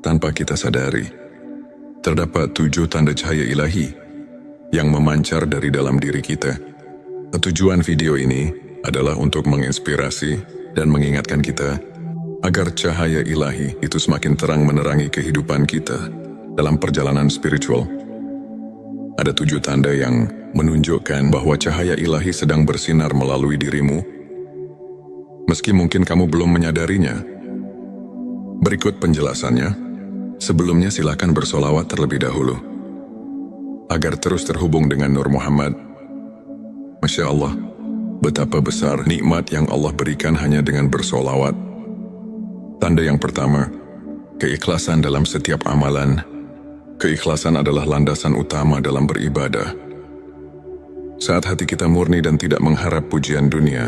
tanpa kita sadari. Terdapat 7 tanda cahaya ilahi yang memancar dari dalam diri kita. Tujuan video ini adalah untuk menginspirasi dan mengingatkan kita agar cahaya ilahi itu semakin terang menerangi kehidupan kita dalam perjalanan spiritual. Ada 7 tanda yang menunjukkan bahwa cahaya ilahi sedang bersinar melalui dirimu, meski mungkin kamu belum menyadarinya. Berikut penjelasannya. Sebelumnya silakan bersolawat terlebih dahulu, agar terus terhubung dengan Nur Muhammad. Masya Allah, betapa besar nikmat yang Allah berikan hanya dengan bersolawat. Tanda yang pertama, keikhlasan dalam setiap amalan. Keikhlasan adalah landasan utama dalam beribadah. Saat hati kita murni dan tidak mengharap pujian dunia,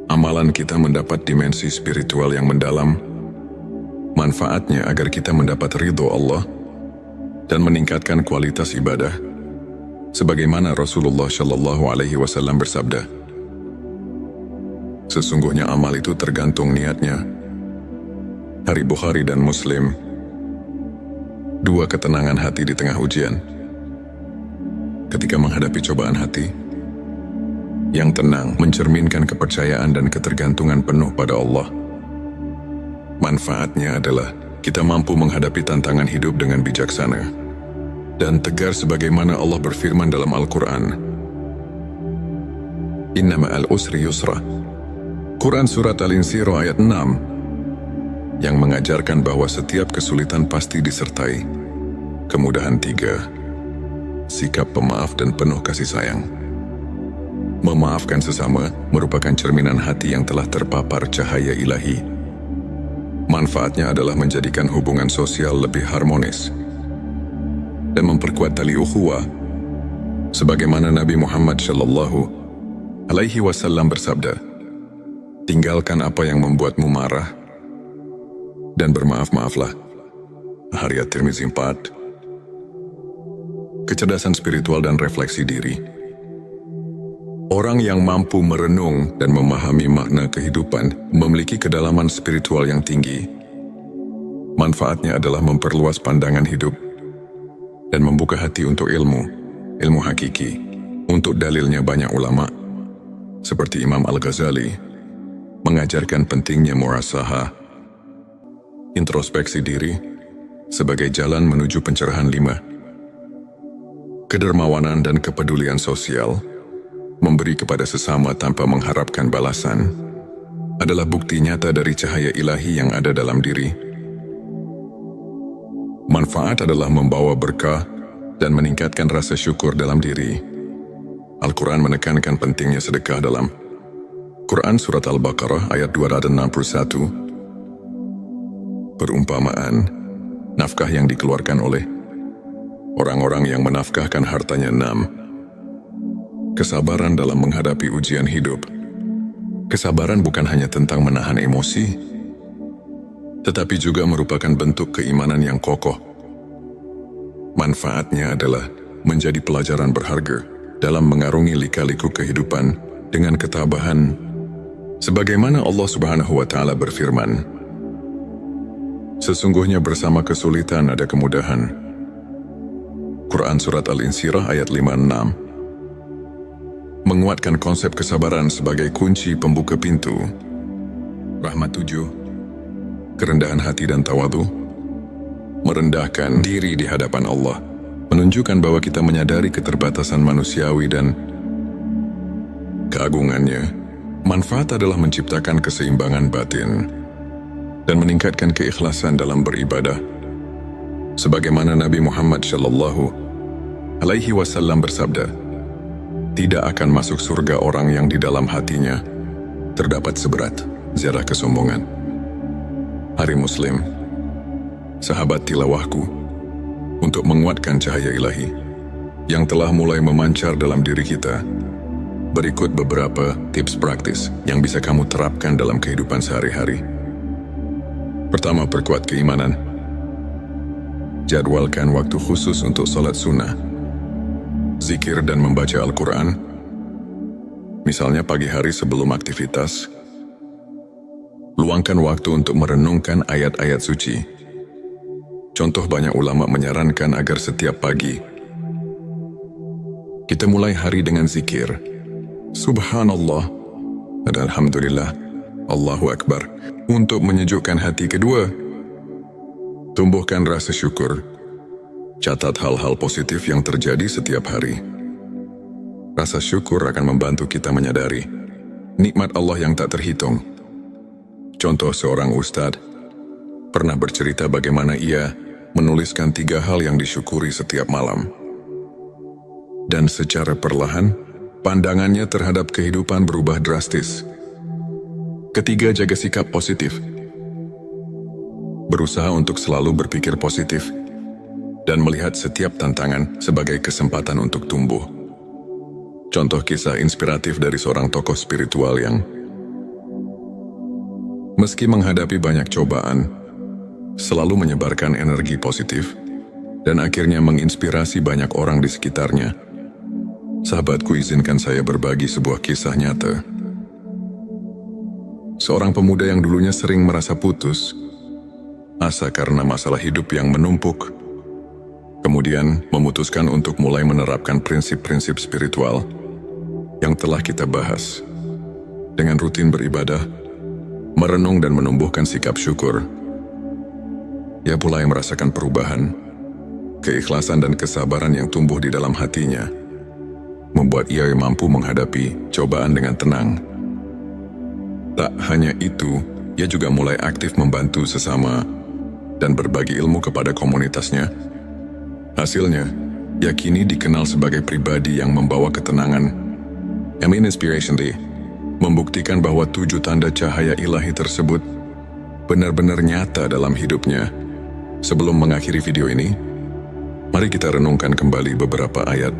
amalan kita mendapat dimensi spiritual yang mendalam. Manfaatnya agar kita mendapat ridho Allah dan meningkatkan kualitas ibadah, sebagaimana Rasulullah Shallallahu Alaihi Wasallam bersabda, sesungguhnya amal itu tergantung niatnya. Hari Bukhari dan Muslim. 2 ketenangan hati di tengah ujian. Ketika menghadapi cobaan hati, yang tenang mencerminkan kepercayaan dan ketergantungan penuh pada Allah. Manfaatnya adalah kita mampu menghadapi tantangan hidup dengan bijaksana dan tegar sebagaimana Allah berfirman dalam Al-Quran. Inna ma'al usri yusra. Quran Surat Al-Insyirah ayat 6 yang mengajarkan bahwa setiap kesulitan pasti disertai kemudahan 3. Sikap pemaaf dan penuh kasih sayang. Memaafkan sesama merupakan cerminan hati yang telah terpapar cahaya ilahi. Manfaatnya adalah menjadikan hubungan sosial lebih harmonis dan memperkuat tali ukhuwah, sebagaimana Nabi Muhammad Shallallahu Alaihi Wasallam bersabda, tinggalkan apa yang membuatmu marah dan bermaaf-maaflah. Hadits At-Tirmizi 4. Kecerdasan spiritual dan refleksi diri. Orang yang mampu merenung dan memahami makna kehidupan memiliki kedalaman spiritual yang tinggi. Manfaatnya adalah memperluas pandangan hidup dan membuka hati untuk ilmu hakiki. Untuk dalilnya banyak ulama, seperti Imam Al-Ghazali, mengajarkan pentingnya muhasabah, introspeksi diri, sebagai jalan menuju pencerahan 5. Kedermawanan dan kepedulian sosial, memberi kepada sesama tanpa mengharapkan balasan, adalah bukti nyata dari cahaya ilahi yang ada dalam diri. Manfaat adalah membawa berkah dan meningkatkan rasa syukur dalam diri. Al-Quran menekankan pentingnya sedekah dalam Quran Surat Al-Baqarah ayat 261. Perumpamaan, nafkah yang dikeluarkan oleh orang-orang yang menafkahkan hartanya 6. Kesabaran dalam menghadapi ujian hidup. Kesabaran bukan hanya tentang menahan emosi, tetapi juga merupakan bentuk keimanan yang kokoh. Manfaatnya adalah menjadi pelajaran berharga dalam mengarungi lika-liku kehidupan dengan ketabahan, sebagaimana Allah Subhanahu wa Ta'ala berfirman, sesungguhnya bersama kesulitan ada kemudahan. Quran Surat Al-Insyirah ayat 5-6 menguatkan konsep kesabaran sebagai kunci pembuka pintu. Rahmat 7. Kerendahan hati dan tawadhu. Merendahkan diri di hadapan Allah menunjukkan bahwa kita menyadari keterbatasan manusiawi dan keagungannya. Manfaat adalah menciptakan keseimbangan batin dan meningkatkan keikhlasan dalam beribadah, sebagaimana Nabi Muhammad Shallallahu Alaihi Wasallam bersabda, tidak akan masuk surga orang yang di dalam hatinya terdapat seberat zarah kesombongan. Hari Muslim. Sahabat tilawahku, untuk menguatkan cahaya ilahi yang telah mulai memancar dalam diri kita, berikut beberapa tips praktis yang bisa kamu terapkan dalam kehidupan sehari-hari. Pertama, perkuat keimanan. Jadwalkan waktu khusus untuk salat sunnah, zikir dan membaca Al-Quran, misalnya pagi hari sebelum aktivitas. Luangkan waktu untuk merenungkan ayat-ayat suci Contoh, banyak ulama menyarankan agar setiap pagi kita mulai hari dengan zikir Subhanallah dan Alhamdulillah, Allahu Akbar, untuk menyejukkan hati. Kedua, tumbuhkan rasa syukur. Catat hal-hal positif yang terjadi setiap hari. Rasa syukur akan membantu kita menyadari nikmat Allah yang tak terhitung. Contoh, seorang ustadz pernah bercerita bagaimana ia menuliskan 3 hal yang disyukuri setiap malam. Dan secara perlahan, pandangannya terhadap kehidupan berubah drastis. Ketiga, jaga sikap positif. Berusaha untuk selalu berpikir positif dan melihat setiap tantangan sebagai kesempatan untuk tumbuh. Contoh kisah inspiratif dari seorang tokoh spiritual yang meski menghadapi banyak cobaan, selalu menyebarkan energi positif dan akhirnya menginspirasi banyak orang di sekitarnya. Sahabatku, izinkan saya berbagi sebuah kisah nyata. Seorang pemuda yang dulunya sering merasa putus asa karena masalah hidup yang menumpuk, kemudian memutuskan untuk mulai menerapkan prinsip-prinsip spiritual yang telah kita bahas. Dengan rutin beribadah, merenung dan menumbuhkan sikap syukur, ia mulai merasakan perubahan. Keikhlasan dan kesabaran yang tumbuh di dalam hatinya membuat ia mampu menghadapi cobaan dengan tenang. Tak hanya itu, ia juga mulai aktif membantu sesama dan berbagi ilmu kepada komunitasnya. Hasilnya, ia kini dikenal sebagai pribadi yang membawa ketenangan. Inspiration Day membuktikan bahwa 7 tanda cahaya ilahi tersebut benar-benar nyata dalam hidupnya. Sebelum mengakhiri video ini, mari kita renungkan kembali beberapa ayat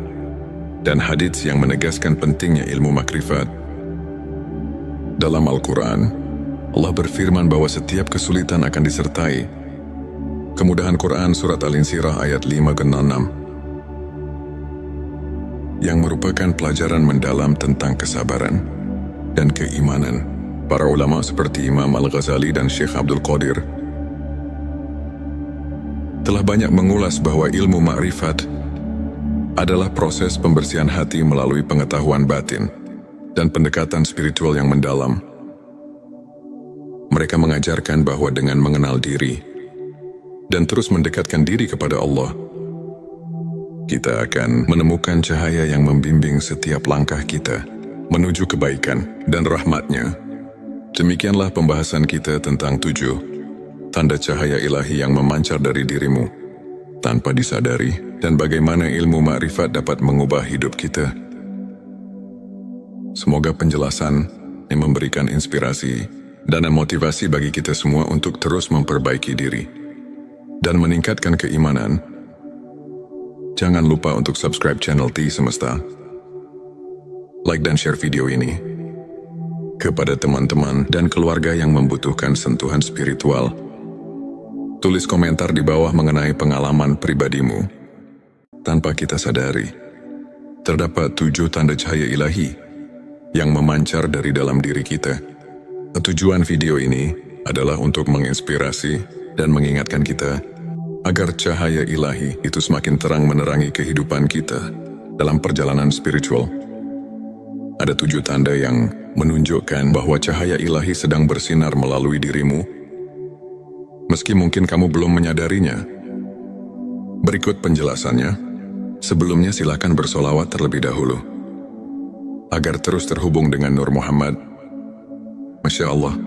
dan hadits yang menegaskan pentingnya ilmu makrifat. Dalam Al-Quran, Allah berfirman bahwa setiap kesulitan akan disertai kemudahan. Quran Surat Al-Insyirah ayat 5-6, yang merupakan pelajaran mendalam tentang kesabaran dan keimanan. Para ulama seperti Imam Al-Ghazali dan Syekh Abdul Qadir telah banyak mengulas bahwa ilmu makrifat adalah proses pembersihan hati melalui pengetahuan batin dan pendekatan spiritual yang mendalam. Mereka mengajarkan bahwa dengan mengenal diri dan terus mendekatkan diri kepada Allah, kita akan menemukan cahaya yang membimbing setiap langkah kita menuju kebaikan dan rahmat-Nya. Demikianlah pembahasan kita tentang 7 tanda cahaya ilahi yang memancar dari dirimu tanpa disadari, dan bagaimana ilmu makrifat dapat mengubah hidup kita. Semoga penjelasan yang memberikan inspirasi dan motivasi bagi kita semua untuk terus memperbaiki diri dan meningkatkan keimanan. Jangan lupa untuk subscribe channel T Semesta, like dan share video ini kepada teman-teman dan keluarga yang membutuhkan sentuhan spiritual. Tulis komentar di bawah mengenai pengalaman pribadimu. Tanpa kita sadari, terdapat 7 tanda cahaya ilahi yang memancar dari dalam diri kita. Tujuan video ini adalah untuk menginspirasi dan mengingatkan kita agar cahaya ilahi itu semakin terang menerangi kehidupan kita dalam perjalanan spiritual. Ada 7 tanda yang menunjukkan bahwa cahaya ilahi sedang bersinar melalui dirimu, meski mungkin kamu belum menyadarinya. Berikut penjelasannya. Sebelumnya silakan bersolawat terlebih dahulu agar terus terhubung dengan Nur Muhammad. Masya Allah,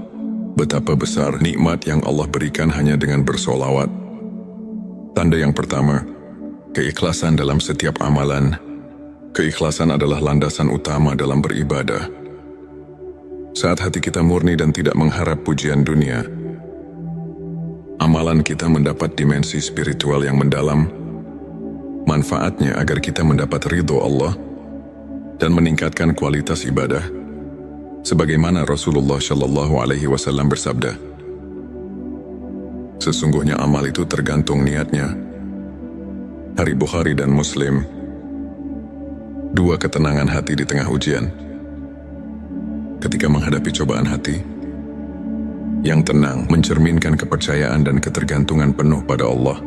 betapa besar nikmat yang Allah berikan hanya dengan bersolawat. Tanda yang pertama, keikhlasan dalam setiap amalan. Keikhlasan adalah landasan utama dalam beribadah. Saat hati kita murni dan tidak mengharap pujian dunia, amalan kita mendapat dimensi spiritual yang mendalam. Manfaatnya agar kita mendapat ridho Allah dan meningkatkan kualitas ibadah, sebagaimana Rasulullah Shallallahu Alaihi Wasallam bersabda, sesungguhnya amal itu tergantung niatnya. Hari Bukhari dan Muslim. 2, ketenangan hati di tengah ujian. Ketika menghadapi cobaan hati yang tenang mencerminkan kepercayaan dan ketergantungan penuh pada Allah.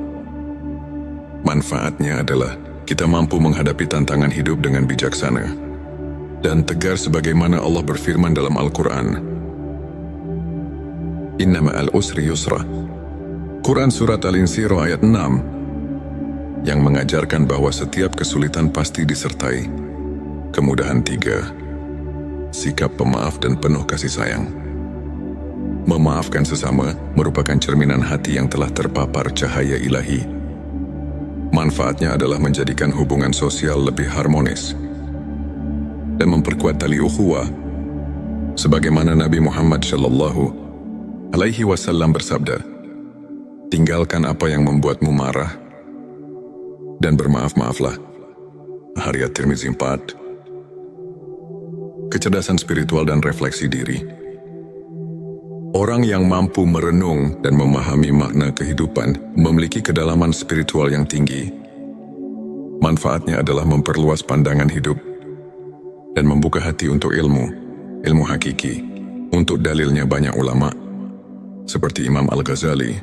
Manfaatnya adalah kita mampu menghadapi tantangan hidup dengan bijaksana dan tegar sebagaimana Allah berfirman dalam Al-Quran. Inna ma'al usri yusra. Quran Surat Al-Insyirah ayat 6 yang mengajarkan bahwa setiap kesulitan pasti disertai kemudahan. 3. Sikap pemaaf dan penuh kasih sayang. Memaafkan sesama merupakan cerminan hati yang telah terpapar cahaya ilahi. Manfaatnya adalah menjadikan hubungan sosial lebih harmonis dan memperkuat tali ukhuwah. Sebagaimana Nabi Muhammad SAW bersabda, "Tinggalkan apa yang membuatmu marah dan bermaaf-maaflah." Hadits Tirmizi 4. Kecerdasan spiritual dan refleksi diri. Orang yang mampu merenung dan memahami makna kehidupan memiliki kedalaman spiritual yang tinggi. Manfaatnya adalah memperluas pandangan hidup dan membuka hati untuk ilmu hakiki. Untuk dalilnya banyak ulama, seperti Imam Al-Ghazali,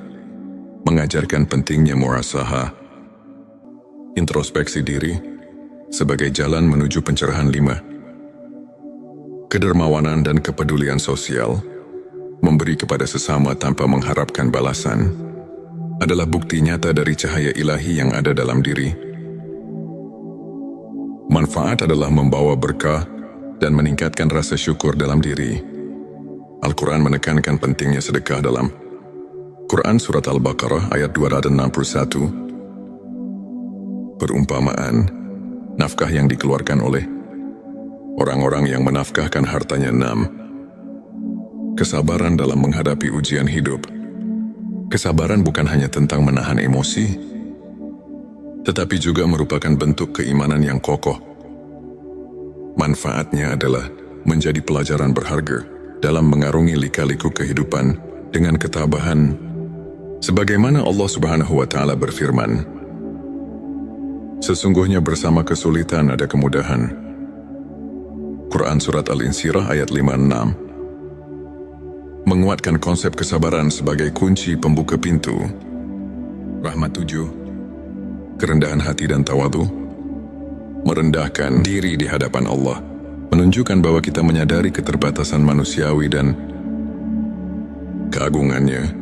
mengajarkan pentingnya muhasabah, introspeksi diri, sebagai jalan menuju pencerahan. 5. Kedermawanan dan kepedulian sosial. Memberi kepada sesama tanpa mengharapkan balasan adalah bukti nyata dari cahaya ilahi yang ada dalam diri. Manfaat adalah membawa berkah dan meningkatkan rasa syukur dalam diri. Al-Quran menekankan pentingnya sedekah dalam Quran Surat Al-Baqarah ayat 261. Perumpamaan, nafkah yang dikeluarkan oleh orang-orang yang menafkahkan hartanya. 6. Kesabaran dalam menghadapi ujian hidup. Kesabaran bukan hanya tentang menahan emosi, tetapi juga merupakan bentuk keimanan yang kokoh. Manfaatnya adalah menjadi pelajaran berharga dalam mengarungi lika-liku kehidupan dengan ketabahan. Sebagaimana Allah Subhanahu wa Ta'ala berfirman, "Sesungguhnya bersama kesulitan ada kemudahan." Quran Surat Al-Insyirah ayat 5-6. Menguatkan konsep kesabaran sebagai kunci pembuka pintu rahmat. 7. Kerendahan hati dan tawadhu. Merendahkan diri di hadapan Allah menunjukkan bahwa kita menyadari keterbatasan manusiawi dan keagungannya.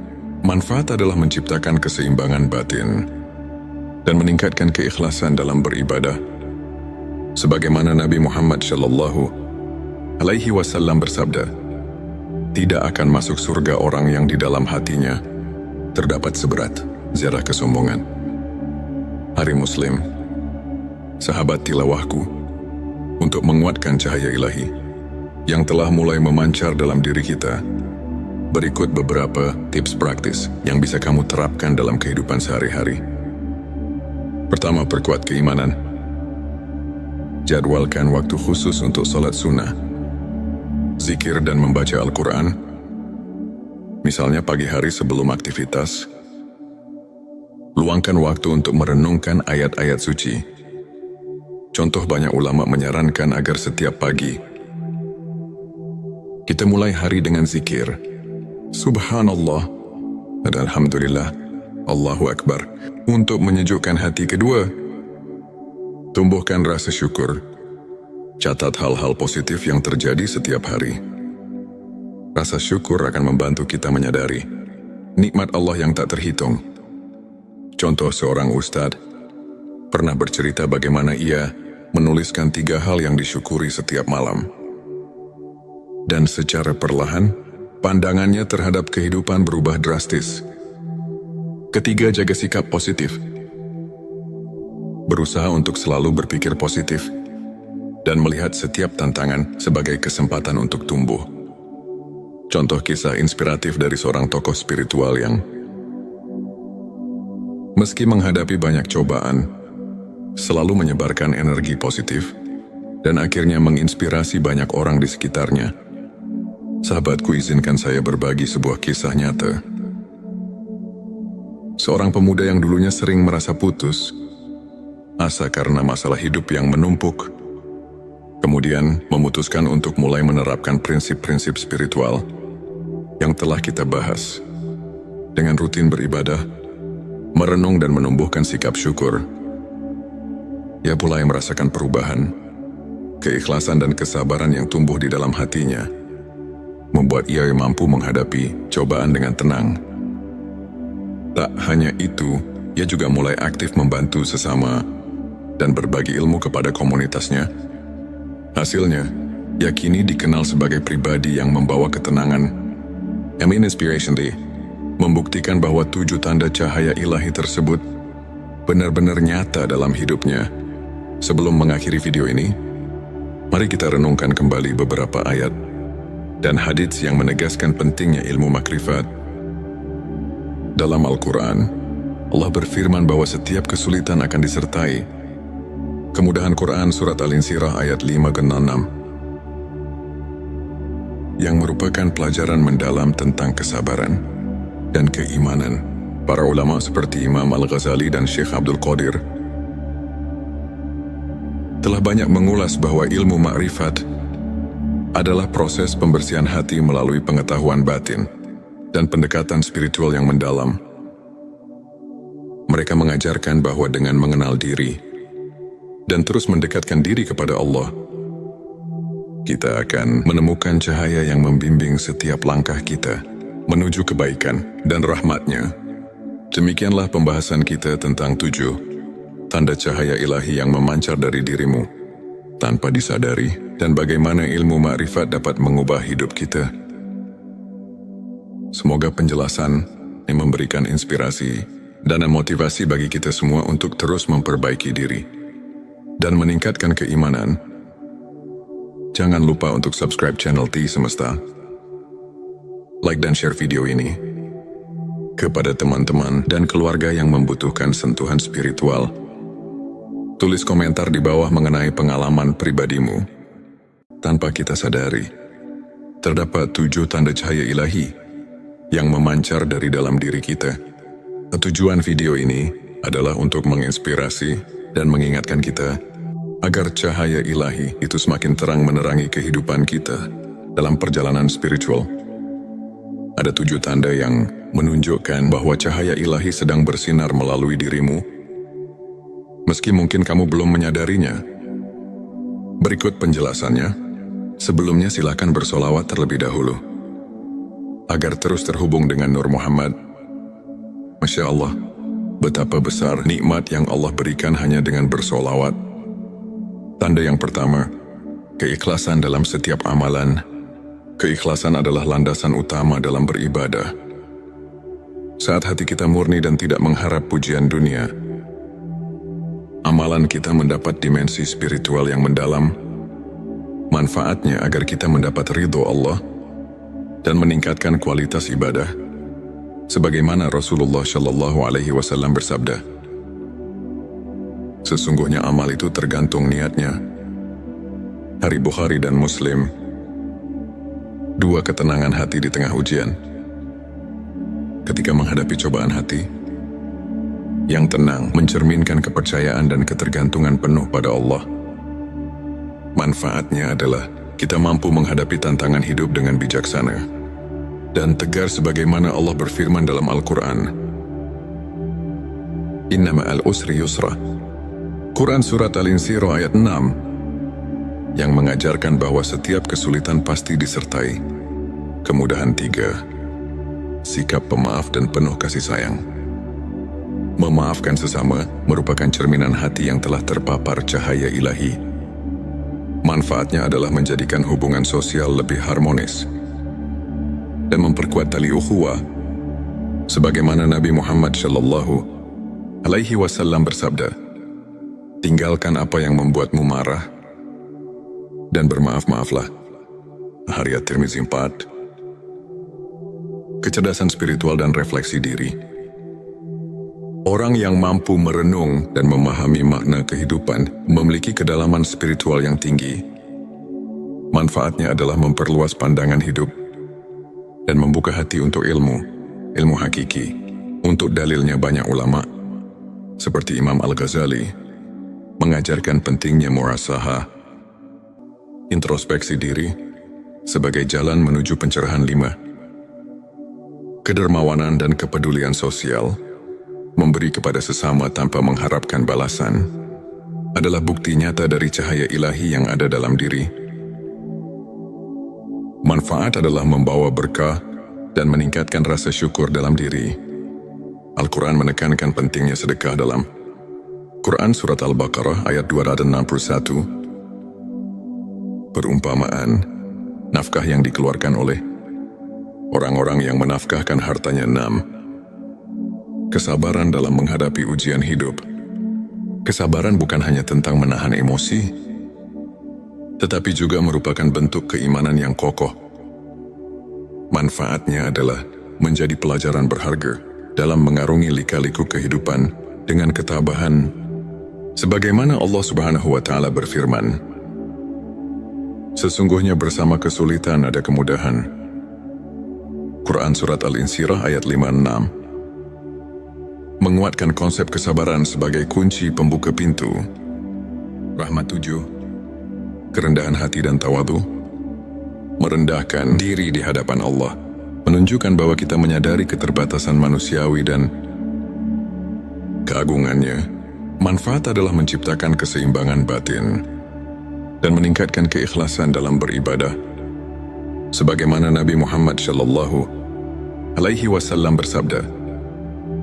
Manfaat adalah menciptakan keseimbangan batin dan meningkatkan keikhlasan dalam beribadah. Sebagaimana Nabi Muhammad SAW bersabda, "Tidak akan masuk surga orang yang di dalam hatinya terdapat seberat zarah kesombongan." Hari Muslim, sahabat tilawahku, untuk menguatkan cahaya ilahi yang telah mulai memancar dalam diri kita, berikut beberapa tips praktis yang bisa kamu terapkan dalam kehidupan sehari-hari. Pertama, perkuat keimanan. Jadwalkan waktu khusus untuk salat sunnah, zikir dan membaca Al-Quran, misalnya pagi hari sebelum aktivitas. Luangkan waktu untuk merenungkan ayat-ayat suci. Contoh, banyak ulama menyarankan agar setiap pagi kita mulai hari dengan zikir Subhanallah dan Alhamdulillah, Allahu Akbar, untuk menyejukkan hati. Kedua, tumbuhkan rasa syukur. Catat hal-hal positif yang terjadi setiap hari. Rasa syukur akan membantu kita menyadari nikmat Allah yang tak terhitung. Contoh, seorang ustadz pernah bercerita bagaimana ia menuliskan 3 hal yang disyukuri setiap malam. Dan secara perlahan, pandangannya terhadap kehidupan berubah drastis. Ketiga, jaga sikap positif. Berusaha untuk selalu berpikir positif dan melihat setiap tantangan sebagai kesempatan untuk tumbuh. Contoh kisah inspiratif dari seorang tokoh spiritual yang meski menghadapi banyak cobaan, selalu menyebarkan energi positif dan akhirnya menginspirasi banyak orang di sekitarnya. Sahabatku, izinkan saya berbagi sebuah kisah nyata. Seorang pemuda yang dulunya sering merasa putus asa karena masalah hidup yang menumpuk, kemudian memutuskan untuk mulai menerapkan prinsip-prinsip spiritual yang telah kita bahas. Dengan rutin beribadah, merenung dan menumbuhkan sikap syukur, ia mulai merasakan perubahan. Keikhlasan dan kesabaran yang tumbuh di dalam hatinya membuat ia mampu menghadapi cobaan dengan tenang. Tak hanya itu, ia juga mulai aktif membantu sesama dan berbagi ilmu kepada komunitasnya. Hasilnya, ia kini dikenal sebagai pribadi yang membawa ketenangan. Amin Inspiration Day membuktikan bahwa 7 tanda cahaya ilahi tersebut benar-benar nyata dalam hidupnya. Sebelum mengakhiri video ini, mari kita renungkan kembali beberapa ayat dan hadits yang menegaskan pentingnya ilmu makrifat. Dalam Al-Quran, Allah berfirman bahwa setiap kesulitan akan disertai kemudahan. Quran Surat Al-Insyirah ayat 5-6 yang merupakan pelajaran mendalam tentang kesabaran dan keimanan. Para ulama seperti Imam Al-Ghazali dan Syekh Abdul Qadir telah banyak mengulas bahwa ilmu makrifat adalah proses pembersihan hati melalui pengetahuan batin dan pendekatan spiritual yang mendalam. Mereka mengajarkan bahwa dengan mengenal diri dan terus mendekatkan diri kepada Allah, kita akan menemukan cahaya yang membimbing setiap langkah kita menuju kebaikan dan rahmat-Nya. Demikianlah pembahasan kita tentang 7 tanda cahaya ilahi yang memancar dari dirimu tanpa disadari, dan bagaimana ilmu makrifat dapat mengubah hidup kita. Semoga penjelasan yang memberikan inspirasi dan motivasi bagi kita semua untuk terus memperbaiki diri dan meningkatkan keimanan. Jangan lupa untuk subscribe channel T Semesta, like dan share video ini kepada teman-teman dan keluarga yang membutuhkan sentuhan spiritual. Tulis komentar di bawah mengenai pengalaman pribadimu. Tanpa kita sadari, terdapat 7 tanda cahaya ilahi yang memancar dari dalam diri kita. Tujuan video ini adalah untuk menginspirasi dan mengingatkan kita agar cahaya ilahi itu semakin terang menerangi kehidupan kita dalam perjalanan spiritual. Ada 7 tanda yang menunjukkan bahwa cahaya ilahi sedang bersinar melalui dirimu, meski mungkin kamu belum menyadarinya. Berikut penjelasannya. Sebelumnya silakan bersolawat terlebih dahulu agar terus terhubung dengan Nur Muhammad. Masya Allah, betapa besar nikmat yang Allah berikan hanya dengan bersolawat. Tanda yang pertama, keikhlasan dalam setiap amalan. Keikhlasan adalah landasan utama dalam beribadah. Saat hati kita murni dan tidak mengharap pujian dunia, amalan kita mendapat dimensi spiritual yang mendalam. Manfaatnya agar kita mendapat ridho Allah dan meningkatkan kualitas ibadah. Sebagaimana Rasulullah Shallallahu Alaihi Wasallam bersabda, sesungguhnya amal itu tergantung niatnya. Hari Bukhari dan Muslim. 2 ketenangan hati di tengah ujian. Ketika menghadapi cobaan hati, yang tenang mencerminkan kepercayaan dan ketergantungan penuh pada Allah. Manfaatnya adalah kita mampu menghadapi tantangan hidup dengan bijaksana dan tegar sebagaimana Allah berfirman dalam Al-Quran. Inna ma'al usri yusra. Quran Surat Al-Insyirah ayat 6 yang mengajarkan bahwa setiap kesulitan pasti disertai kemudahan. 3. Sikap pemaaf dan penuh kasih sayang. Memaafkan sesama merupakan cerminan hati yang telah terpapar cahaya ilahi. Manfaatnya adalah menjadikan hubungan sosial lebih harmonis dan memperkuat tali ukhuwah. Sebagaimana Nabi Muhammad Shallallahu Alaihi Wasallam bersabda, tinggalkan apa yang membuatmu marah dan bermaaf-maaflah. Hadits At-Tirmizi 4. Kecerdasan spiritual dan refleksi diri. Orang yang mampu merenung dan memahami makna kehidupan memiliki kedalaman spiritual yang tinggi. Manfaatnya adalah memperluas pandangan hidup dan membuka hati untuk ilmu hakiki. Untuk dalilnya banyak ulama, seperti Imam Al-Ghazali, mengajarkan pentingnya muhasabah, introspeksi diri, sebagai jalan menuju pencerahan. 5. Kedermawanan dan kepedulian sosial. memberi kepada sesama tanpa mengharapkan balasan, adalah bukti nyata dari cahaya ilahi yang ada dalam diri. Manfaat adalah membawa berkah dan meningkatkan rasa syukur dalam diri. Al-Quran menekankan pentingnya sedekah dalam Quran Surat Al-Baqarah ayat 261. Perumpamaan, nafkah yang dikeluarkan oleh orang-orang yang menafkahkan hartanya 6. Kesabaran dalam menghadapi ujian hidup. Kesabaran bukan hanya tentang menahan emosi, tetapi juga merupakan bentuk keimanan yang kokoh. Manfaatnya adalah menjadi pelajaran berharga dalam mengarungi lika-liku kehidupan dengan ketabahan. Sebagaimana Allah Subhanahu wa Ta'ala berfirman, sesungguhnya bersama kesulitan ada kemudahan. Quran Surat Al-Insyirah ayat 56. Menguatkan konsep kesabaran sebagai kunci pembuka pintu. Rahmat 7. Kerendahan hati dan tawadu. Merendahkan diri di hadapan Allah, menunjukkan bahwa kita menyadari keterbatasan manusiawi dan keagungannya. Manfaat adalah menciptakan keseimbangan batin dan meningkatkan keikhlasan dalam beribadah. Sebagaimana Nabi Muhammad SAW bersabda,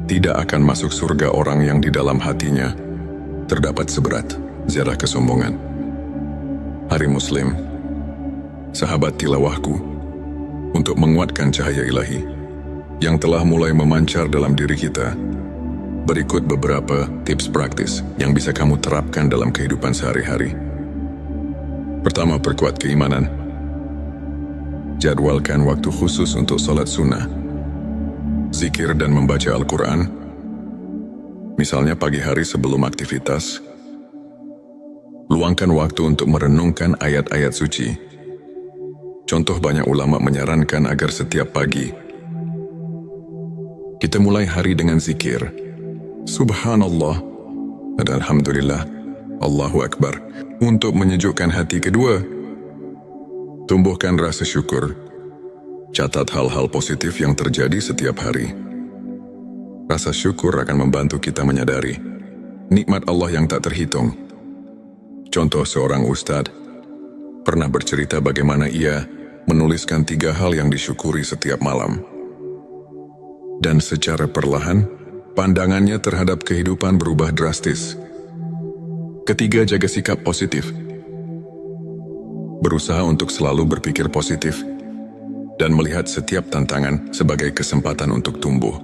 tidak akan masuk surga orang yang di dalam hatinya terdapat seberat zarah kesombongan. Hari Muslim, sahabat tilawahku, untuk menguatkan cahaya ilahi yang telah mulai memancar dalam diri kita, berikut beberapa tips praktis yang bisa kamu terapkan dalam kehidupan sehari-hari. Pertama, perkuat keimanan. Jadwalkan waktu khusus untuk salat sunnah, zikir dan membaca Al-Quran, misalnya pagi hari sebelum aktivitas. Luangkan waktu untuk merenungkan ayat-ayat suci. Contoh, banyak ulama menyarankan agar setiap pagi kita mulai hari dengan zikir Subhanallah dan Alhamdulillah, Allahu Akbar, untuk menyejukkan hati. Kedua, tumbuhkan rasa syukur. Catat hal-hal positif yang terjadi setiap hari. Rasa syukur akan membantu kita menyadari nikmat Allah yang tak terhitung. Contoh, seorang ustadz pernah bercerita bagaimana ia menuliskan 3 hal yang disyukuri setiap malam. Dan secara perlahan, pandangannya terhadap kehidupan berubah drastis. Ketiga, jaga sikap positif. Berusaha untuk selalu berpikir positif dan melihat setiap tantangan sebagai kesempatan untuk tumbuh.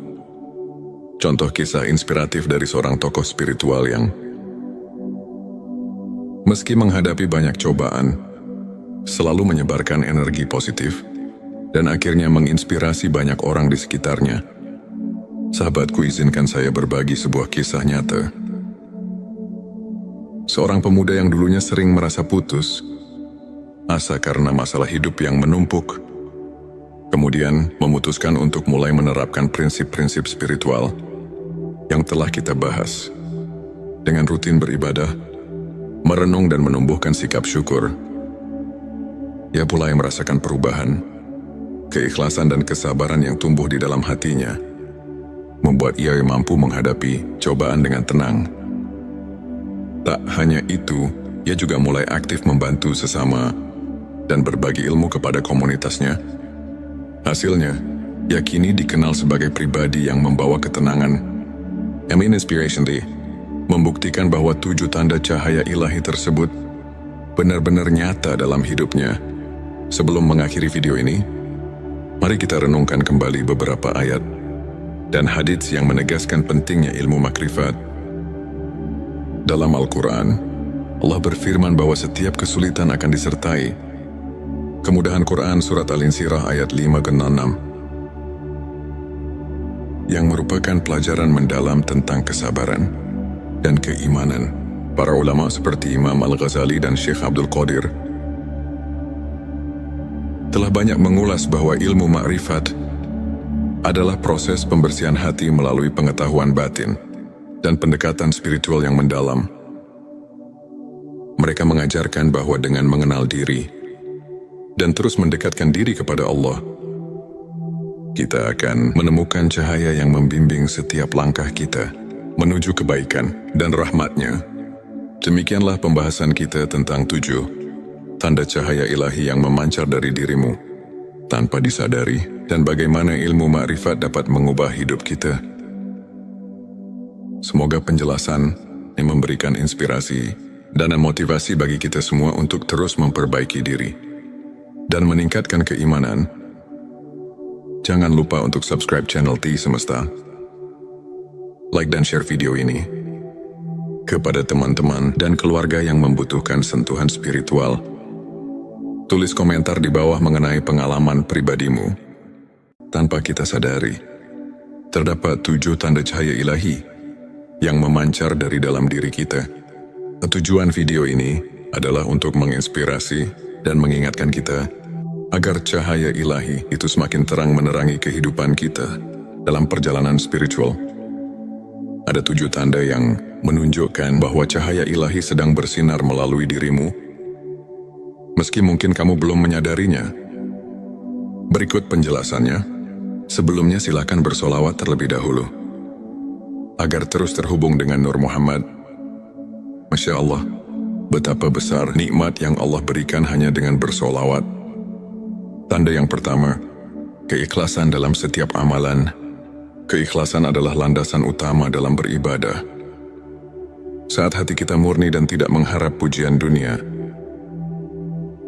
Contoh kisah inspiratif dari seorang tokoh spiritual yang meski menghadapi banyak cobaan, selalu menyebarkan energi positif dan akhirnya menginspirasi banyak orang di sekitarnya. Sahabatku, izinkan saya berbagi sebuah kisah nyata. Seorang pemuda yang dulunya sering merasa putus asa karena masalah hidup yang menumpuk, kemudian memutuskan untuk mulai menerapkan prinsip-prinsip spiritual yang telah kita bahas. Dengan rutin beribadah, merenung dan menumbuhkan sikap syukur, ia mulai merasakan perubahan. Keikhlasan dan kesabaran yang tumbuh di dalam hatinya membuat ia mampu menghadapi cobaan dengan tenang. Tak hanya itu, ia juga mulai aktif membantu sesama dan berbagi ilmu kepada komunitasnya. Hasilnya, ia kini dikenal sebagai pribadi yang membawa ketenangan. Inspiration Day membuktikan bahwa 7 tanda cahaya ilahi tersebut benar-benar nyata dalam hidupnya. Sebelum mengakhiri video ini, mari kita renungkan kembali beberapa ayat dan hadits yang menegaskan pentingnya ilmu makrifat. Dalam Al-Quran, Allah berfirman bahwa setiap kesulitan akan disertai kemudahan. Quran Surat Al-Insyirah ayat 5-6, yang merupakan pelajaran mendalam tentang kesabaran dan keimanan. Para ulama seperti Imam Al-Ghazali dan Syekh Abdul Qadir telah banyak mengulas bahwa ilmu makrifat adalah proses pembersihan hati melalui pengetahuan batin dan pendekatan spiritual yang mendalam. Mereka mengajarkan bahwa dengan mengenal diri dan terus mendekatkan diri kepada Allah, kita akan menemukan cahaya yang membimbing setiap langkah kita. menuju kebaikan dan rahmat-Nya. Demikianlah pembahasan kita tentang 7 tanda cahaya ilahi yang memancar dari dirimu tanpa disadari, dan bagaimana ilmu makrifat dapat mengubah hidup kita. Semoga penjelasan ini memberikan inspirasi dan motivasi bagi kita semua untuk terus memperbaiki diri dan meningkatkan keimanan. Jangan lupa untuk subscribe channel T Semesta, like dan share video ini kepada teman-teman dan keluarga yang membutuhkan sentuhan spiritual. Tulis komentar di bawah mengenai pengalaman pribadimu. Tanpa kita sadari, terdapat 7 tanda cahaya ilahi yang memancar dari dalam diri kita. Tujuan video ini adalah untuk menginspirasi dan mengingatkan kita agar cahaya ilahi itu semakin terang menerangi kehidupan kita dalam perjalanan spiritual. Ada 7 tanda yang menunjukkan bahwa cahaya ilahi sedang bersinar melalui dirimu, meski mungkin kamu belum menyadarinya. Berikut penjelasannya. Sebelumnya silakan bersolawat terlebih dahulu, agar terus terhubung dengan Nur Muhammad. Masya Allah, betapa besar nikmat yang Allah berikan hanya dengan bersolawat. Tanda yang pertama, keikhlasan dalam setiap amalan. Keikhlasan adalah landasan utama dalam beribadah. Saat hati kita murni dan tidak mengharap pujian dunia,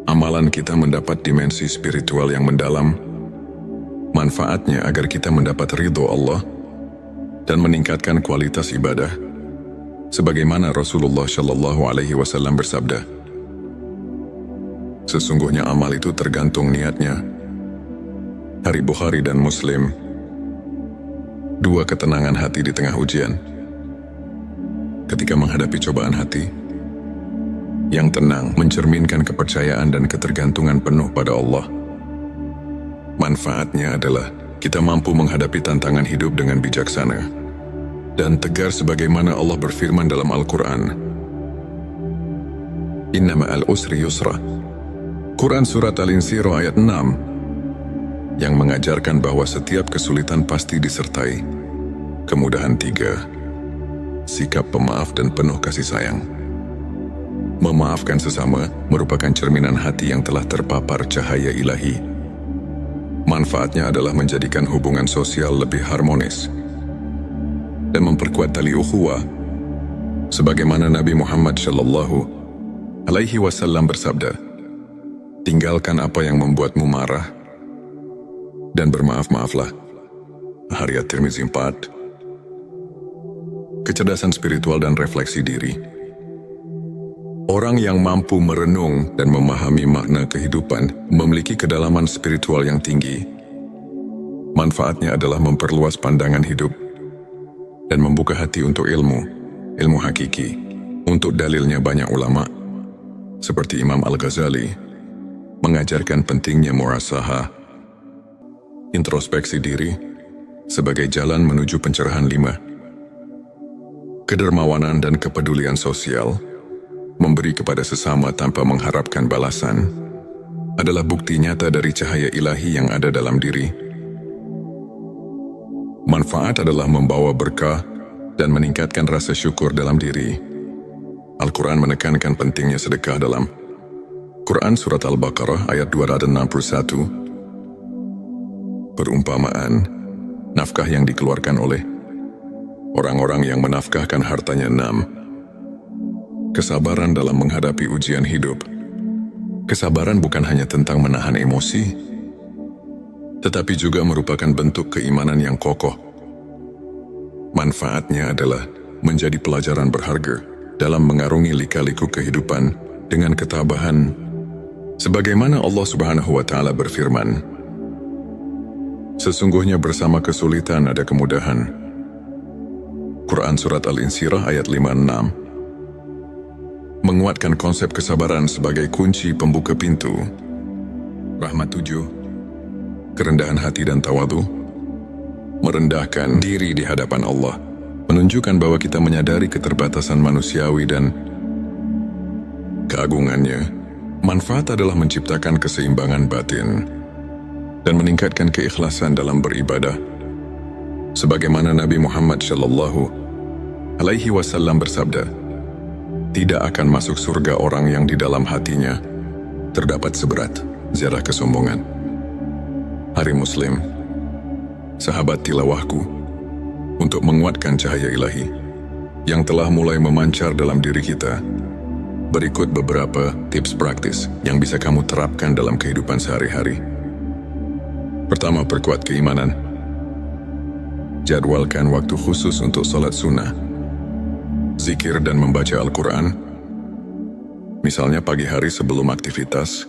amalan kita mendapat dimensi spiritual yang mendalam. Manfaatnya agar kita mendapat ridho Allah dan meningkatkan kualitas ibadah. Sebagaimana Rasulullah Shallallahu Alaihi Wasallam bersabda, sesungguhnya amal itu tergantung niatnya. Hari Bukhari dan Muslim. 2 ketenangan hati di tengah ujian. Ketika menghadapi cobaan hati, yang tenang mencerminkan kepercayaan dan ketergantungan penuh pada Allah. Manfaatnya adalah kita mampu menghadapi tantangan hidup dengan bijaksana dan tegar sebagaimana Allah berfirman dalam Al-Quran. Inna ma'al usri yusra. Quran Surat Al-Insyirah ayat 6 yang mengajarkan bahwa setiap kesulitan pasti disertai kemudahan. 3. Sikap pemaaf dan penuh kasih sayang. Memaafkan sesama merupakan cerminan hati yang telah terpapar cahaya ilahi. Manfaatnya adalah menjadikan hubungan sosial lebih harmonis dan memperkuat tali ukhuwah. Sebagaimana Nabi Muhammad Shallallahu Alaihi Wasallam bersabda, tinggalkan apa yang membuatmu marah dan bermaaf-maaflah. Hadits At-Tirmizi 4. Kecerdasan spiritual dan refleksi diri. Orang yang mampu merenung dan memahami makna kehidupan memiliki kedalaman spiritual yang tinggi. Manfaatnya adalah memperluas pandangan hidup dan membuka hati untuk ilmu hakiki. Untuk dalilnya banyak ulama, seperti Imam Al-Ghazali, mengajarkan pentingnya muhasabah, introspeksi diri, sebagai jalan menuju pencerahan. 5. Kedermawanan dan kepedulian sosial. Memberi kepada sesama tanpa mengharapkan balasan adalah bukti nyata dari cahaya ilahi yang ada dalam diri. Manfaat adalah membawa berkah dan meningkatkan rasa syukur dalam diri. Al-Quran menekankan pentingnya sedekah dalam Quran Surat Al-Baqarah ayat 261. Perumpamaan, nafkah yang dikeluarkan oleh orang-orang yang menafkahkan hartanya. 6. Kesabaran dalam menghadapi ujian hidup. Kesabaran bukan hanya tentang menahan emosi, tetapi juga merupakan bentuk keimanan yang kokoh. Manfaatnya adalah menjadi pelajaran berharga dalam mengarungi lika-liku kehidupan dengan ketabahan. Sebagaimana Allah Subhanahu wa Ta'ala berfirman, sesungguhnya bersama kesulitan ada kemudahan. Quran Surat Al-Insyirah ayat 5-6. Menguatkan konsep kesabaran sebagai kunci pembuka pintu rahmat. 7. Kerendahan hati dan tawadu. Merendahkan diri di hadapan Allah menunjukkan bahwa kita menyadari keterbatasan manusiawi dan keagungannya. Manfaat adalah menciptakan keseimbangan batin dan meningkatkan keikhlasan dalam beribadah. Sebagaimana Nabi Muhammad Shallallahu alaihi wasallam bersabda, tidak akan masuk surga orang yang di dalam hatinya terdapat seberat zarah kesombongan. Hari Muslim, sahabat tilawahku, untuk menguatkan cahaya ilahi yang telah mulai memancar dalam diri kita, berikut beberapa tips praktis yang bisa kamu terapkan dalam kehidupan sehari-hari. Pertama, perkuat keimanan. Jadwalkan waktu khusus untuk salat sunnah, zikir dan membaca Al-Quran. Misalnya pagi hari sebelum aktivitas,